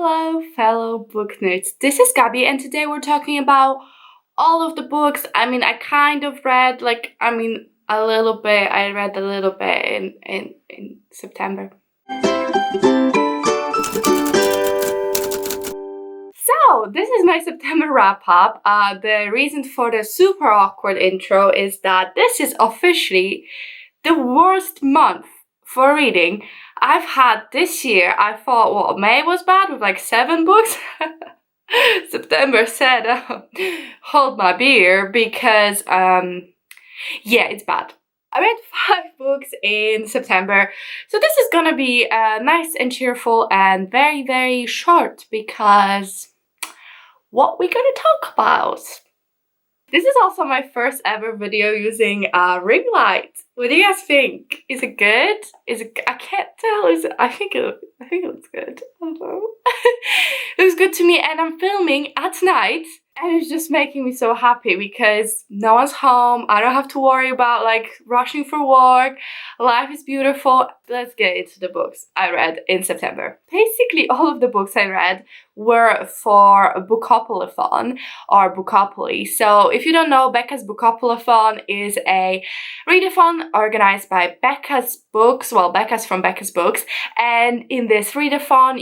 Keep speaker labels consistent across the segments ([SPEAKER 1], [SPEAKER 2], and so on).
[SPEAKER 1] Hello, fellow book nerds. This is Gabby, and today we're talking about all of the books. I kind of read, a little bit. I read a little bit in September. So, this is my September wrap-up. The reason for the super awkward intro is that this is officially the worst month for reading I've had this year. I thought, May was bad with like 7 books. September said, hold my beer, because, yeah, it's bad. I read 5 books in September, so this is gonna be nice and cheerful and very, very short, because what we gonna talk about? This is also my first ever video using a ring light. What do you guys think? Is it good? I can't tell. I think it looks good. I don't know. It looks good to me, and I'm filming at night. And it's just making me so happy because no one's home. I don't have to worry about rushing for work. Life is beautiful. Let's get into the books I read in September. Basically, all of the books I read were for Bookopolathon or Bookopoly. So if you don't know, Becca's Bookopolathon is a readathon organized by Becca's Books. Well, Becca's from Becca's Books. And in this readathon,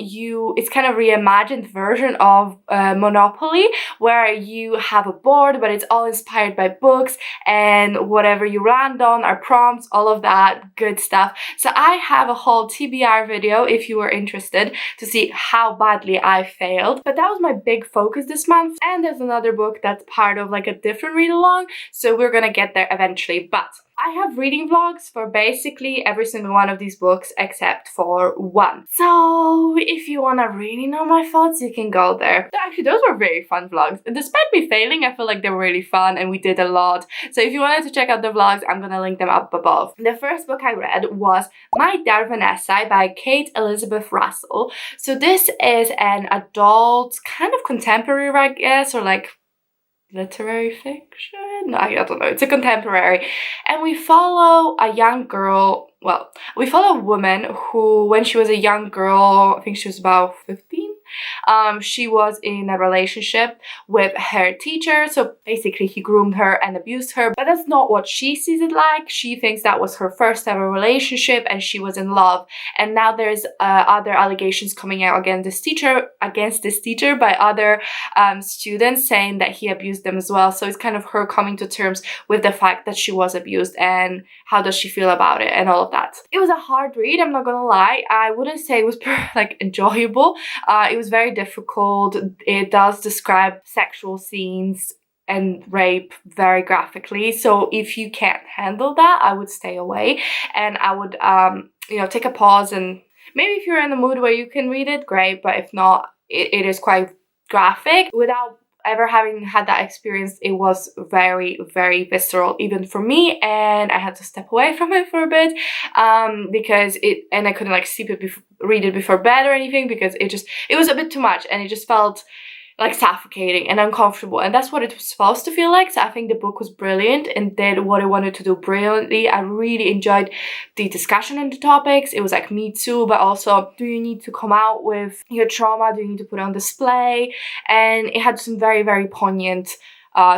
[SPEAKER 1] it's kind of reimagined version of Monopoly, where you have a board, but it's all inspired by books, and whatever you land on are prompts, all of that good stuff. So I have a whole TBR video if you were interested to see how badly I failed. But that was my big focus this month. And there's another book that's part of a different read along, so we're gonna get there eventually. But I have reading vlogs for basically every single one of these books except for one. So if you want to really know my thoughts, you can go there. Actually, those were very fun vlogs. Despite me failing, I feel like they were really fun and we did a lot. So if you wanted to check out the vlogs, I'm gonna link them up above. The first book I read was My Dark Vanessa by Kate Elizabeth Russell. So this is an adult, kind of contemporary, I guess, or literary fiction? I don't know. It's a contemporary. And we follow a young girl. Well, we follow a woman who, when she was a young girl, I think she was about 15, she was in a relationship with her teacher. So basically he groomed her and abused her, but that's not what she sees it like. She thinks that was her first ever relationship and she was in love. And now there's other allegations coming out against this teacher by other students, saying that he abused them as well. So it's kind of her coming to terms with the fact that she was abused and how does she feel about it and all of that. It was a hard read, I'm not gonna lie. I wouldn't say it was enjoyable. It was very difficult. It does describe sexual scenes and rape very graphically. So if you can't handle that, I would stay away, and I would take a pause, and maybe if you're in the mood where you can read it, great, but if not, it is quite graphic. Without ever having had that experience, it was very, very visceral even for me, and I had to step away from it for a bit because I couldn't read it before bed or anything, because it was a bit too much and it just felt suffocating and uncomfortable, and that's what it was supposed to feel like. So I think the book was brilliant and did what it wanted to do brilliantly. I really enjoyed the discussion on the topics. It was Me Too, but also, do you need to come out with your trauma? Do you need to put it on display? And it had some very, very poignant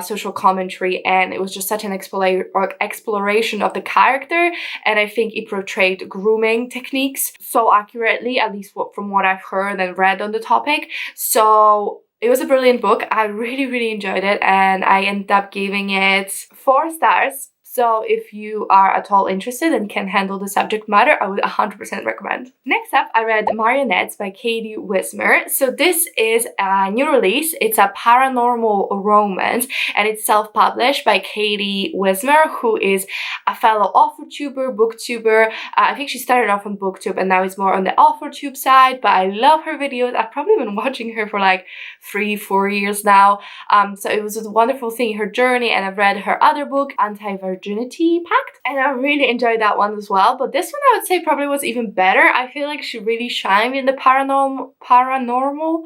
[SPEAKER 1] social commentary, and it was just such an exploration of the character, and I think it portrayed grooming techniques so accurately, at least from what I've heard and read on the topic. So it was a brilliant book. I really, really enjoyed it, and I ended up giving it 4 stars. So if you are at all interested and can handle the subject matter, I would 100% recommend. Next up, I read Marionettes by Katie Wismer. So this is a new release. It's a paranormal romance, and it's self-published by Katie Wismer, who is a fellow author-tuber, booktuber. I think she started off on booktube and now is more on the author-tube side, but I love her videos. I've probably been watching her for 3-4 years now. So it was a wonderful seeing her journey, and I've read her other book, Anti-Virgin, Virginity Pact, and I really enjoyed that one as well. But this one I would say probably was even better. I feel like she really shined in the paranormal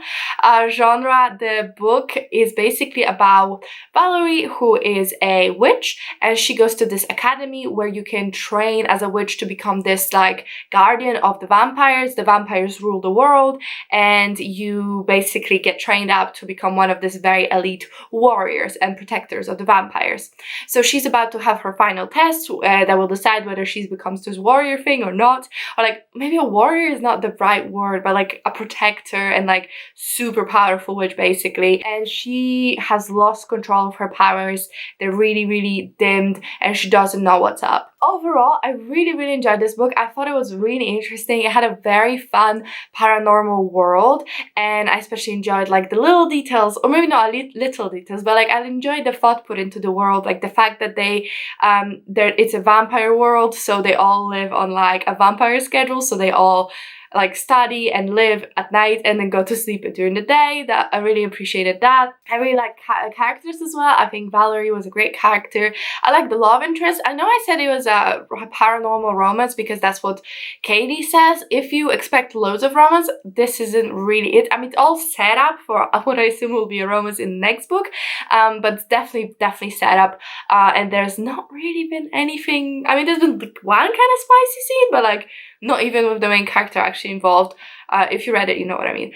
[SPEAKER 1] genre. The book is basically about Valerie, who is a witch, and she goes to this academy where you can train as a witch to become this like guardian of the vampires. The vampires rule the world, and you basically get trained up to become one of these very elite warriors and protectors of the vampires. So she's about to have her final test that will decide whether she becomes this warrior thing or not, or like maybe a warrior is not the right word, but like a protector and like super powerful witch basically. And she has lost control of her powers. They're really dimmed, and she doesn't know what's up. Overall, I really enjoyed this book. I thought it was really interesting. It had a very fun paranormal world, and I especially enjoyed like the little details, or maybe not little details, but like I enjoyed the thought put into the world, like the fact that it's a vampire world, so they all live on like a vampire schedule, so they all like study and live at night and then go to sleep during the day. That I really appreciated that. I really like characters as well. I think Valerie was a great character. I like the love interest. I know I said it was a paranormal romance because that's what Katie says. If you expect loads of romance, this isn't really it. I mean, it's all set up for what I assume will be a romance in the next book, but it's definitely set up, and there's not really been anything. I mean, there's been like one kind of spicy scene, but like not even with the main character actually involved. If you read it, you know what I mean.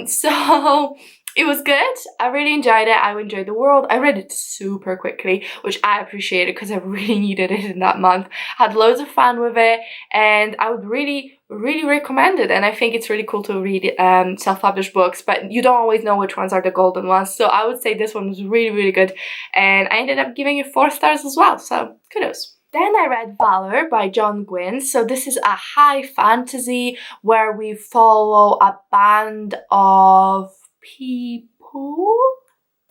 [SPEAKER 1] So it was good. I really enjoyed it. I enjoyed the world. I read it super quickly, which I appreciated because I really needed it in that month. Had loads of fun with it, and I would really recommend it. And I think it's really cool to read self-published books, but you don't always know which ones are the golden ones. So I would say this one was really good, and I ended up giving it 4 stars as well. So kudos. Then I read Valour by John Gwynne. So this is a high fantasy where we follow a band of people.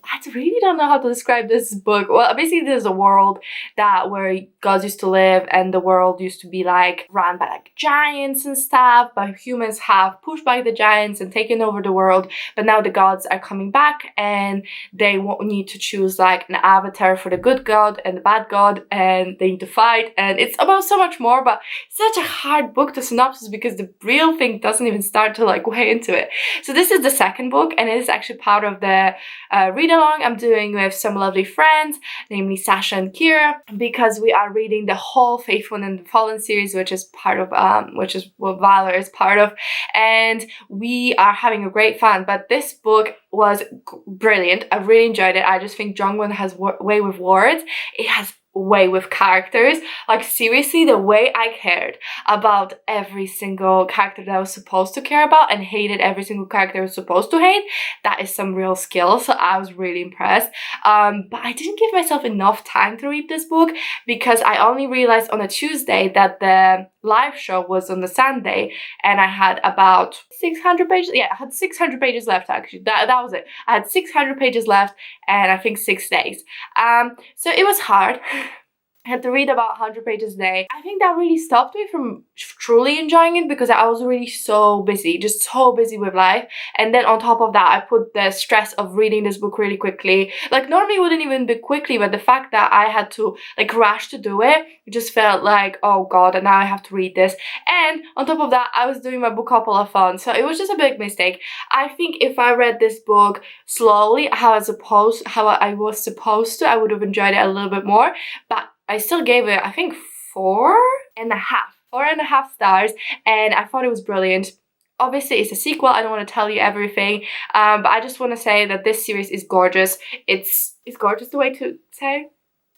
[SPEAKER 1] I really don't know how to describe this book. Well, basically there's a world where gods used to live, and the world used to be like run by like giants and stuff, but humans have pushed by the giants and taken over the world. But now the gods are coming back, and they need to choose like an avatar for the good god and the bad god, and they need to fight. And it's about so much more, but it's such a hard book to synopsis because the real thing doesn't even start to like way into it. So this is the second book, and it is actually part of the read-along I'm doing with some lovely friends, namely Sasha and Kira, because we are reading the whole Faithful and the Fallen series, which is part of which is what Valour is part of, and we are having a great fun. But this book was brilliant. I really enjoyed it. I just think John Gwynne has way with words. It has way with characters. Like seriously, the way I cared about every single character that I was supposed to care about and hated every single character I was supposed to hate, that is some real skill. So I was really impressed. But I didn't give myself enough time to read this book because I only realized on a Tuesday that the live show was on the Sunday, and I had about 600 pages. Yeah, I had 600 pages left actually. That was it. I had 600 pages left, and I think 6 days. So it was hard. I had to read about 100 pages a day. I think that really stopped me from truly enjoying it because I was really so busy, just so busy with life. And then on top of that, I put the stress of reading this book really quickly. Like normally it wouldn't even be quickly, but the fact that I had to like rush to do it, it just felt like, oh god, and now I have to read this. And on top of that, I was doing my Bookopolathon, so it was just a big mistake. I think if I read this book slowly, how I was supposed to, I would have enjoyed it a little bit more. But I still gave it, I think, 4.5 stars, and I thought it was brilliant. Obviously, it's a sequel. I don't want to tell you everything, but I just want to say that this series is gorgeous. It's gorgeous the way to say.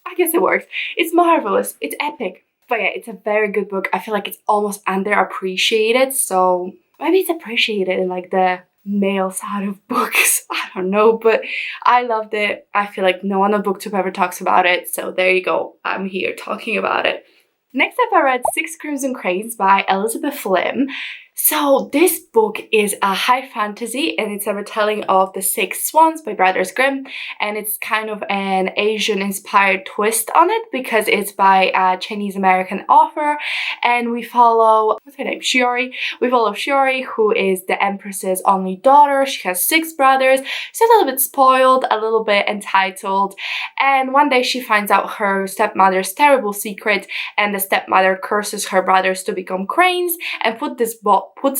[SPEAKER 1] I guess it works. It's marvelous. It's epic. But yeah, it's a very good book. I feel like it's almost underappreciated, so maybe it's appreciated in like the male side of books. I don't know, but I loved it. I feel like no one on BookTube ever talks about it, so there you go. I'm here talking about it. Next up, I read 6 Crimson Cranes by Elizabeth Lim. So this book is a high fantasy, and it's a retelling of The Six Swans by Brothers Grimm, and it's kind of an Asian inspired twist on it because it's by a Chinese American author, and we follow, what's her name, Shiori. We follow Shiori, who is the Empress's only daughter. She has 6 brothers. She's a little bit spoiled, a little bit entitled, and one day she finds out her stepmother's terrible secret, and the stepmother curses her brothers to become cranes and puts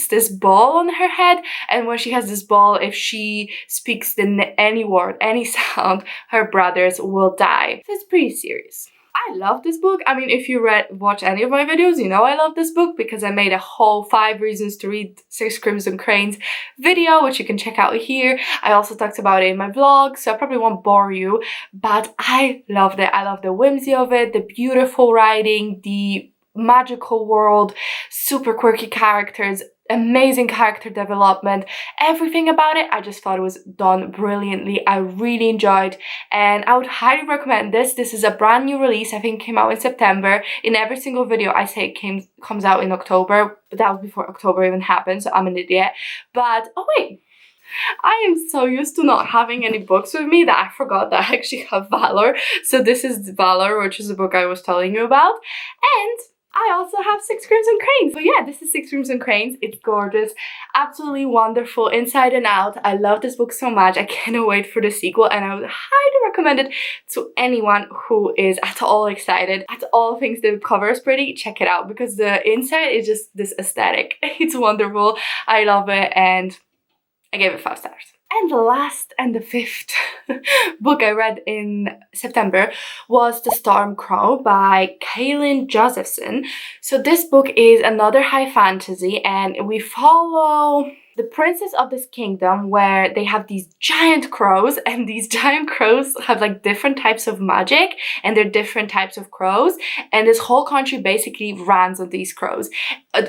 [SPEAKER 1] this ball on her head, and when she has this ball, if she speaks any word, any sound, her brothers will die. So it's pretty serious. I love this book. I mean, if you watch any of my videos, you know I love this book because I made a whole 5 reasons to read Six Crimson Cranes video, which you can check out here. I also talked about it in my vlog, so I probably won't bore you, but I loved it. I love the whimsy of it, the beautiful writing, the magical world, super quirky characters, amazing character development, everything about it. I just thought it was done brilliantly. I really enjoyed, and I would highly recommend this. This is a brand new release. I think it came out in September. In every single video I say it comes out in October, but that was before October even happened, so I'm an idiot. But oh wait, I am so used to not having any books with me that I forgot that I actually have Valour. So this is Valour, which is the book I was telling you about, and I also have Six Crimson Cranes. So yeah, this is Six Crimson Cranes. It's gorgeous, absolutely wonderful inside and out. I love this book so much. I cannot wait for the sequel, and I would highly recommend it to anyone who is at all excited, at all thinks the cover is pretty. Check it out because the inside is just this aesthetic. It's wonderful. I love it, and I gave it 5 stars. And the last and the 5th book I read in September was The Storm Crow by Kaylin Josephson. So this book is another high fantasy, and we follow the princess of this kingdom where they have these giant crows, and these giant crows have like different types of magic, and they're different types of crows, and this whole country basically runs on these crows.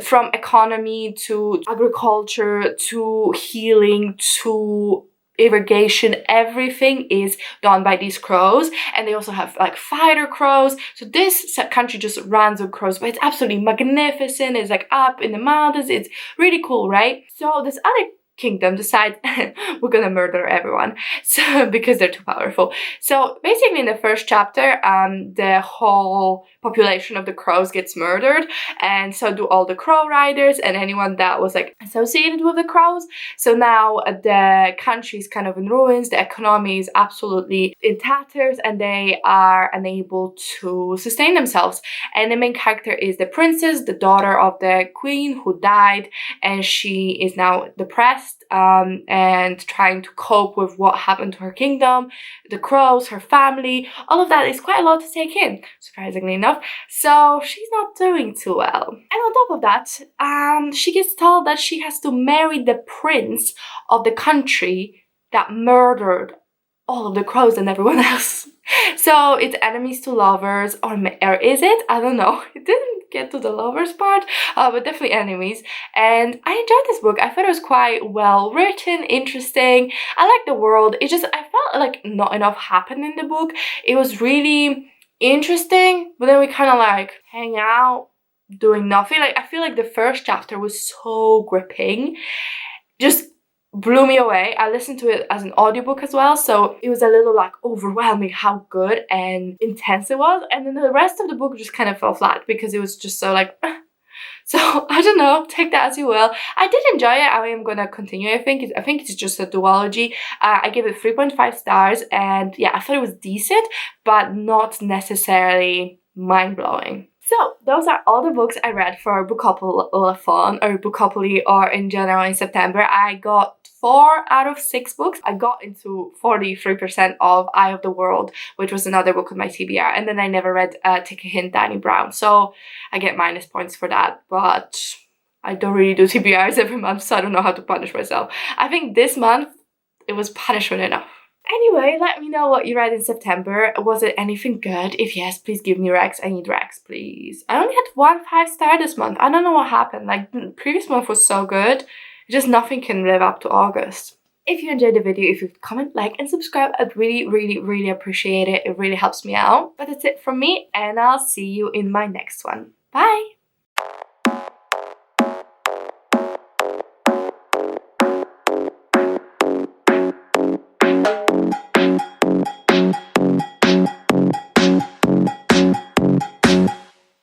[SPEAKER 1] From economy to agriculture to healing to irrigation, everything is done by these crows, and they also have like fighter crows. So this country just runs on crows, but it's absolutely magnificent. It's like up in the mountains. It's really cool, right? So this other kingdom decides we're gonna murder everyone, so because they're too powerful. So basically in the first chapter, the whole population of the crows gets murdered, and so do all the crow riders and anyone that was like associated with the crows. So now the country is kind of in ruins, the economy is absolutely in tatters, and they are unable to sustain themselves. And the main character is the princess, the daughter of the queen who died, and she is now depressed and trying to cope with what happened to her kingdom, the crows, her family. All of that is quite a lot to take in, surprisingly enough. So she's not doing too well. And on top of that, she gets told that she has to marry the prince of the country that murdered all of the crows and everyone else. So it's enemies to lovers, or is it? I don't know. It didn't get to the lovers part, but definitely enemies. And I enjoyed this book. I thought it was quite well written, interesting. I like the world. I felt like not enough happened in the book. It was really interesting, but then we kind of like hang out doing nothing. Like I feel like the first chapter was so gripping, just blew me away. I listened to it as an audiobook as well, so it was a little like overwhelming how good and intense it was. And then the rest of the book just kind of fell flat because it was just so like so I don't know, take that as you will. I did enjoy it. I am gonna continue. I think it's just a duology. I gave it 3.5 stars, and yeah, I thought it was decent, but not necessarily mind-blowing. So those are all the books I read for Bookopolathon or Bookopoly or in general in September. I got 4 out of 6 books. I got into 43% of Eye of the World, which was another book with my TBR, and then I never read Take a Hint, Danny Brown, so I get minus points for that, but I don't really do TBRs every month, so I don't know how to punish myself. I think this month it was punishment enough. Anyway, let me know what you read in September. Was it anything good? If yes, please give me recs. I need recs, please. I only had 1 5-star this month. I don't know what happened. Like, the previous month was so good. Just nothing can live up to August. If you enjoyed the video, if you comment, like, and subscribe, I'd really, really, really appreciate it. It really helps me out. But that's it from me, and I'll see you in my next one. Bye! Bye.